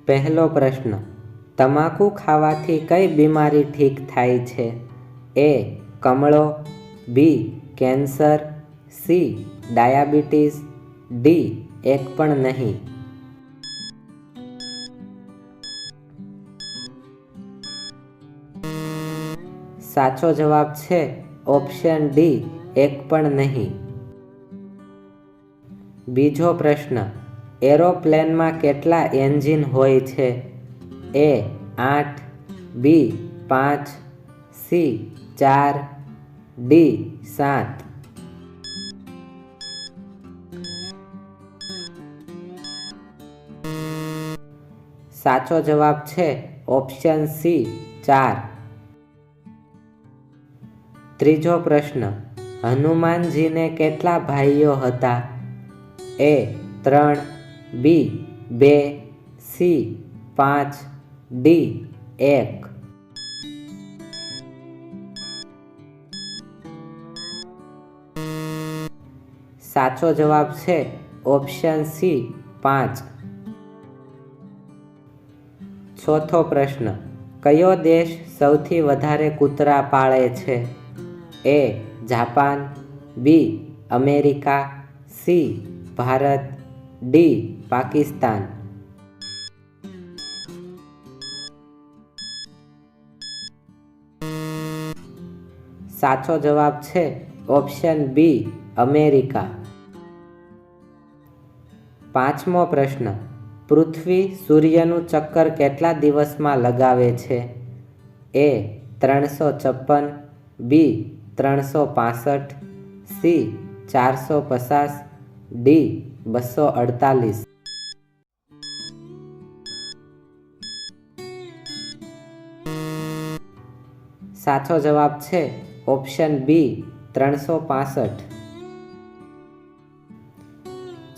પહેલો પ્રશ્ન, તમાકુ ખાવાથી કઈ બીમારી ઠીક થાય છે? એ. કમળો, B. Cancer, C. Diabetes, D. એક પણ નહીં. સાચો જવાબ છે ઓપ્શન ડી, એક પણ નહીં. બીજો પ્રશ્ન, એરોપ્લેનમાં કેટલા એન્જિન હોય છે? એ. 8, બી. 5, સી. 4, ડી. 7. સાચો જવાબ છે ઓપ્શન સી, 4. ત્રીજો પ્રશ્ન, હનુમાનજીને કેટલા ભાઈઓ હતા? એ. 3, બી. 2, સી. 5, ડી. 1. સાચો જવાબ છે ઓપ્શન સી, 5. ચોથો પ્રશ્ન, કયો દેશ સૌથી વધારે કૂતરા પાળે છે? A. Japan, B. America, C. Bharat, D. Pakistan. સાચો જવાબ છે ઓપ્શન બી, અમેરિકા. પાંચમો પ્રશ્ન, પૃથ્વી સૂર્યનું ચક્કર કેટલા દિવસમાં લગાવે છે? એ. 356, બી. 365, સી. 450, ડી. 248. સાચો જવાબ છે ઓપ્શન બી, 365.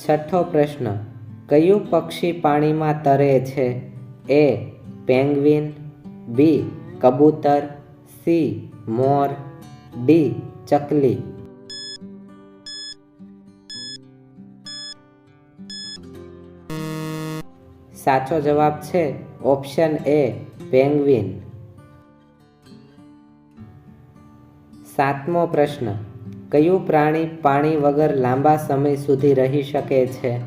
છઠ્ઠો પ્રશ્ન, કયું પક્ષી પાણીમાં તરે છે? એ. પેંગ્વિન, બી. કબૂતર, સી. મોર, ડી. ચકલી. સાચો જવાબ છે ઓપ્શન એ, પેંગ્વિન. સાતમો પ્રશ્ન, કયું પ્રાણી પાણી વગર લાંબા સમય સુધી રહી શકે છે?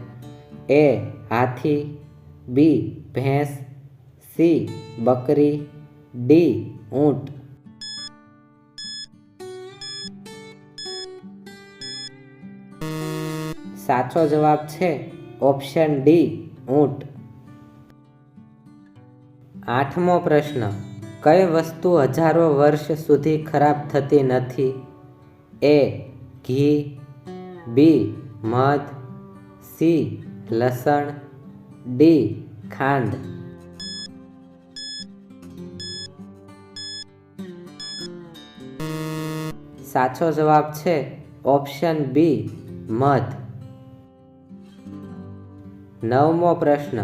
એ. હાથી, બી. ભેંસ, સી. બકરી, ડી. ઊંટ. સાચો જવાબ છે ઓપ્શન ડી, ઊંટ. આઠમો પ્રશ્ન, કઈ વસ્તુ હજારો વર્ષ સુધી ખરાબ થતી નથી? એ. ઘી, બી. મધ, સી. લસણ, ડી. ખાંડ. સાચો જવાબ છે ઓપ્શન બી, મધ. નવમો પ્રશ્ન,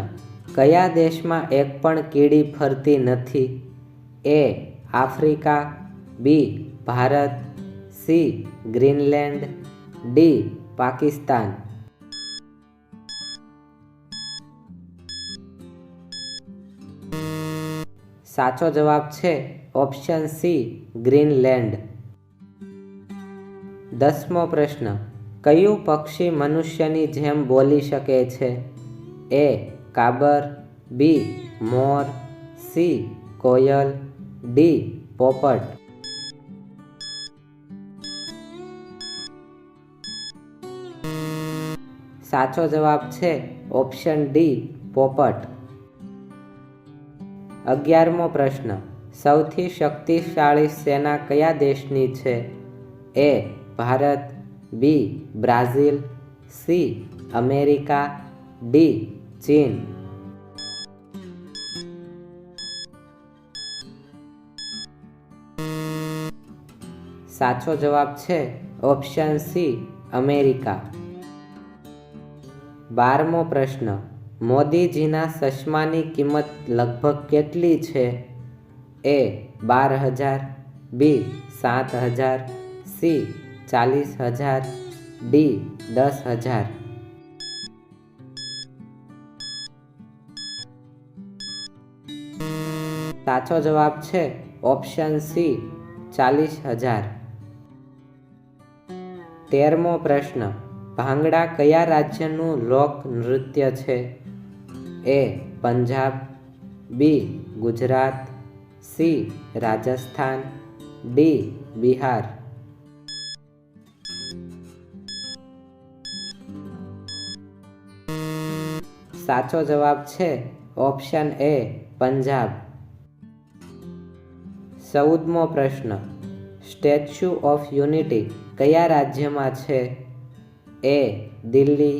કયા દેશમાં એક પણ કીડી ફરતી નથી? A. Africa, B. Bharat, C. Greenland, D. Pakistan. સાચો જવાબ છે ઓપ્શન સી, ગ્રીનલેન્ડ. 10મો પ્રશ્ન, કયું પક્ષી મનુષ્યની જેમ બોલી શકે છે? એ. કાબર, બી. મોર, સી. કોયલ, ડી. પોપટ. સાચો જવાબ છે ઓપ્શન ડી, પોપટ. 11મો પ્રશ્ન, સૌથી શક્તિશાળી સેના કયા દેશની છે? A. Bharat, B. Brazil, C. America, D. ચીન. સાચો જવાબ છે ઓપ્શન સી, અમેરિકા. 12મો પ્રશ્ન, મોદીજીના ચશ્માની કિંમત લગભગ કેટલી છે? એ. 12,000, બી. 7,000, સી. 40,000, ડી. 10,000. સાચો જવાબ છે ઓપ્શન સી 40,000. 13મો પ્રશ્ન. ભાંગડા કયા રાજ્યનું લોક નૃત્ય છે? એ પંજાબ, બી ગુજરાત, સી રાજસ્થાન, ડી બિહાર. સાચો જવાબ છે ઓપ્શન એ પંજાબ. 14મો પ્રશ્ન. સ્ટેચ્યુ ઓફ યુનિટી કયા રાજ્યમાં છે? એ દિલ્હી,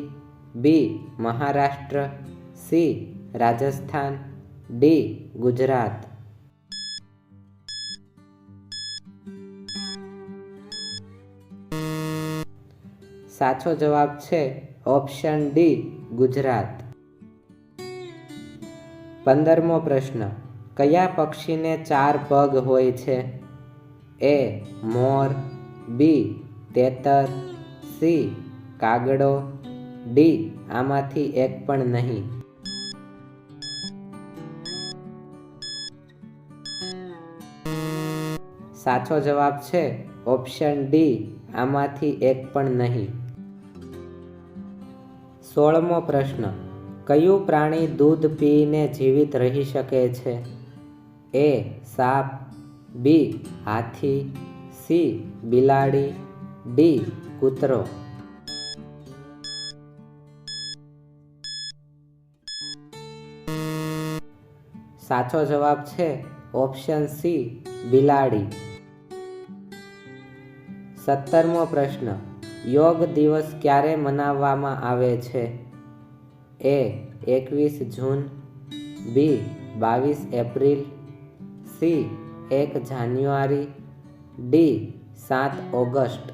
બી મહારાષ્ટ્ર, સી રાજસ્થાન, ડી ગુજરાત. સાચો જવાબ છે ઓપ્શન ડી ગુજરાત. 15મો પ્રશ્ન. કયા પક્ષીને 4 પગ હોય છે? એ મોર, બી તેતર, સી કાગડો, ડી આમાંથી એક પણ નહીં. સાચો જવાબ છે ઓપ્શન ડી આમાંથી એક પણ નહીં. 16મો પ્રશ્ન. કયું પ્રાણી દૂધ પીને જીવિત રહી શકે છે? એ સાપ, બી હાથી, સી બિલાડી, ડી કૂતરો. સાચો જવાબ છે ઓપ્શન સી બિલાડી. 17મો પ્રશ્ન. યોગ દિવસ ક્યારે મનાવવામાં આવે છે? એ 21 જૂન, બી 22 એપ્રિલ, સી 1 જાન્યુઆરી, ડી 7 ઓગસ્ટ.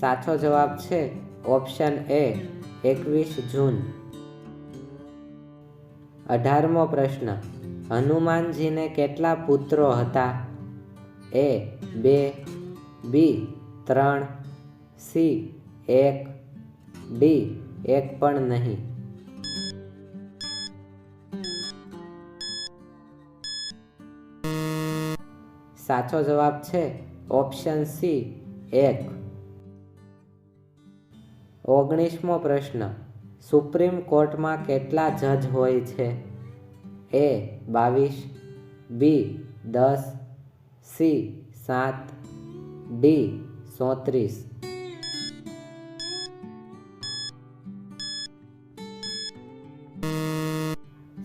સાચો જવાબ છે ઓપ્શન એ 21 જૂન. 18મો પ્રશ્ન. હનુમાનજીને કેટલા પુત્રો હતા? એ 2, બી 3, સી 1, ડી એક પણ નહીં. સાચો જવાબ છે ઓપ્શન સી 1. 19મો પ્રશ્ન. સુપ્રીમ કોર્ટમાં કેટલા જજ હોય છે? એ 22, બી 10, સી 7, ડી 34.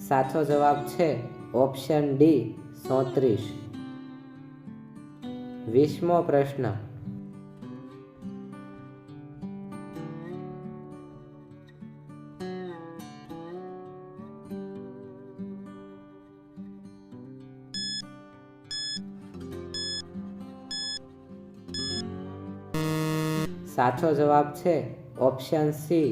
સાચો જવાબ છે ઓપ્શન ડી 34. 20મો પ્રશ્ન. સાચો જવાબ છે ઓપ્શન સી